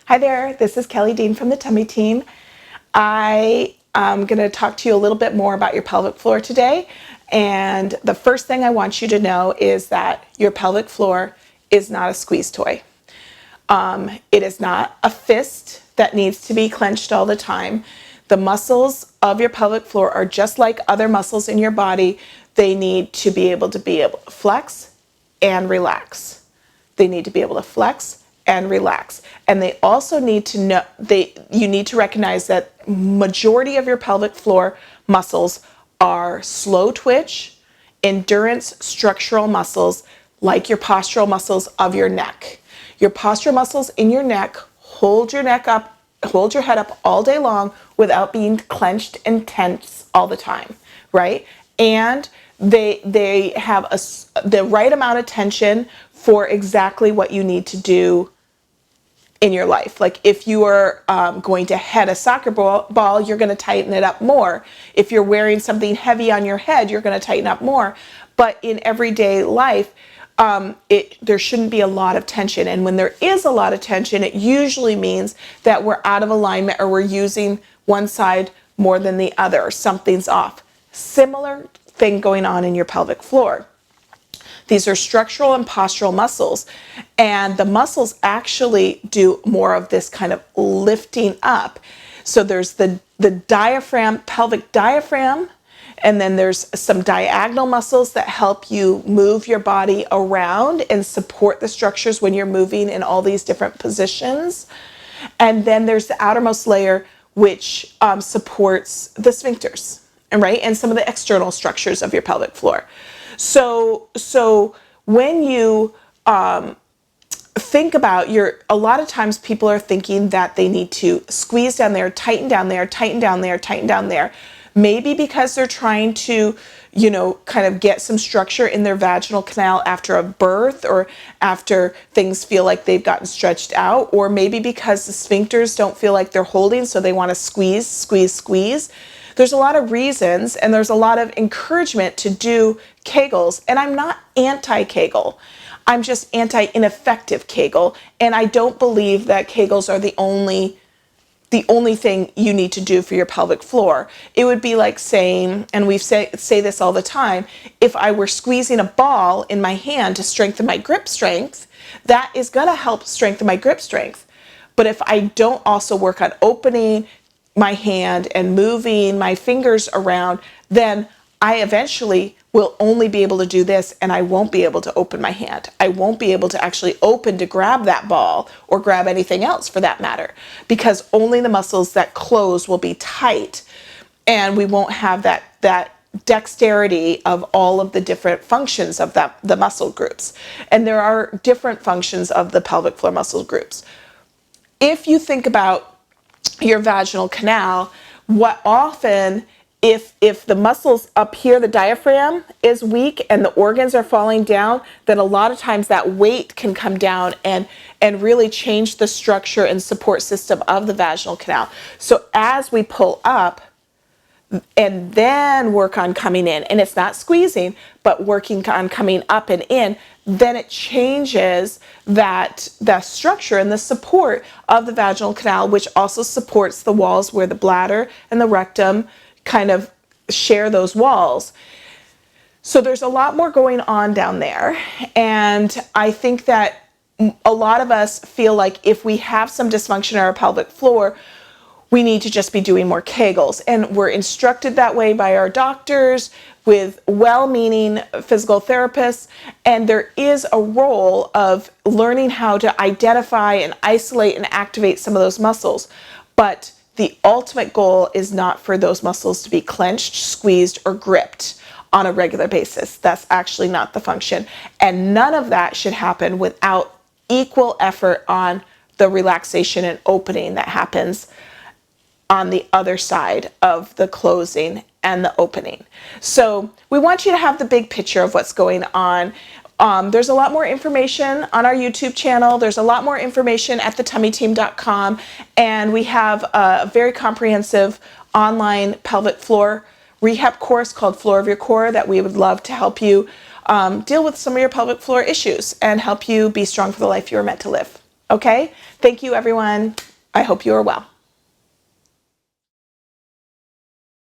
Hi there, this is Kelly Dean from the Tummy Team. I am going to talk to you a little bit more about your pelvic floor today. And the first thing I want you to know is that your pelvic floor is not a squeeze toy. It is not a fist that needs to be clenched all the time. The muscles of your pelvic floor are just like other muscles in your body. They need to be able to flex and relax. They need to be able to flex and relax. And they also need to know, you need to recognize that majority of your pelvic floor muscles are slow twitch, endurance structural muscles like your postural muscles of your neck. Your postural muscles in your neck hold your neck up, hold your head up all day long without being clenched and tense all the time, right? And they have the right amount of tension for exactly what you need to do in your life. Like if you are going to head a soccer ball, you're going to tighten it up more. If you're wearing something heavy on your head, you're going to tighten up more. But in everyday life, there shouldn't be a lot of tension. And when there is a lot of tension, it usually means that we're out of alignment or we're using one side more than the other. Something's off. Similar thing going on in your pelvic floor. These are structural and postural muscles, and the muscles actually do more of this kind of lifting up. So there's the diaphragm, pelvic diaphragm, and then there's some diagonal muscles that help you move your body around and support the structures when you're moving in all these different positions. And then there's the outermost layer, which supports the sphincters, right? And some of the external structures of your pelvic floor. So when you think about a lot of times people are thinking that they need to squeeze down there, tighten down there, tighten down there, tighten down there. Maybe because they're trying to, kind of get some structure in their vaginal canal after a birth or after things feel like they've gotten stretched out, or maybe because the sphincters don't feel like they're holding, so they want to squeeze, squeeze, squeeze. There's a lot of reasons, and there's a lot of encouragement to do Kegels, and I'm not anti-Kegel. I'm just anti-ineffective Kegel, and I don't believe that Kegels are the only thing you need to do for your pelvic floor. It would be like saying, and we say this all the time, if I were squeezing a ball in my hand to strengthen my grip strength, that is going to help strengthen my grip strength. But if I don't also work on opening my hand and moving my fingers around, then I eventually will only be able to do this, and I won't be able to open my hand. I won't be able to actually open to grab that ball or grab anything else for that matter, because only the muscles that close will be tight, and we won't have that dexterity of all of the different functions of the muscle groups. And there are different functions of the pelvic floor muscle groups. If you think about your vaginal canal, what often, if the muscles up here, the diaphragm is weak and the organs are falling down, then a lot of times that weight can come down and really change the structure and support system of the vaginal canal. So as we pull up and then work on coming in, and it's not squeezing, but working on coming up and in, then it changes the structure and the support of the vaginal canal, which also supports the walls where the bladder and the rectum kind of share those walls. So there's a lot more going on down there. And I think that a lot of us feel like if we have some dysfunction in our pelvic floor, we need to just be doing more Kegels. And we're instructed that way by our doctors, with well-meaning physical therapists. And there is a role of learning how to identify and isolate and activate some of those muscles. But the ultimate goal is not for those muscles to be clenched, squeezed, or gripped on a regular basis. That's actually not the function. And none of that should happen without equal effort on the relaxation and opening that happens on the other side of the closing and the opening. So we want you to have the big picture of what's going on. There's a lot more information on our YouTube channel. There's a lot more information at thetummyteam.com. And we have a very comprehensive online pelvic floor rehab course called Floor of Your Core that we would love to help you deal with some of your pelvic floor issues and help you be strong for the life you were meant to live. Okay? Thank you, everyone. I hope you are well.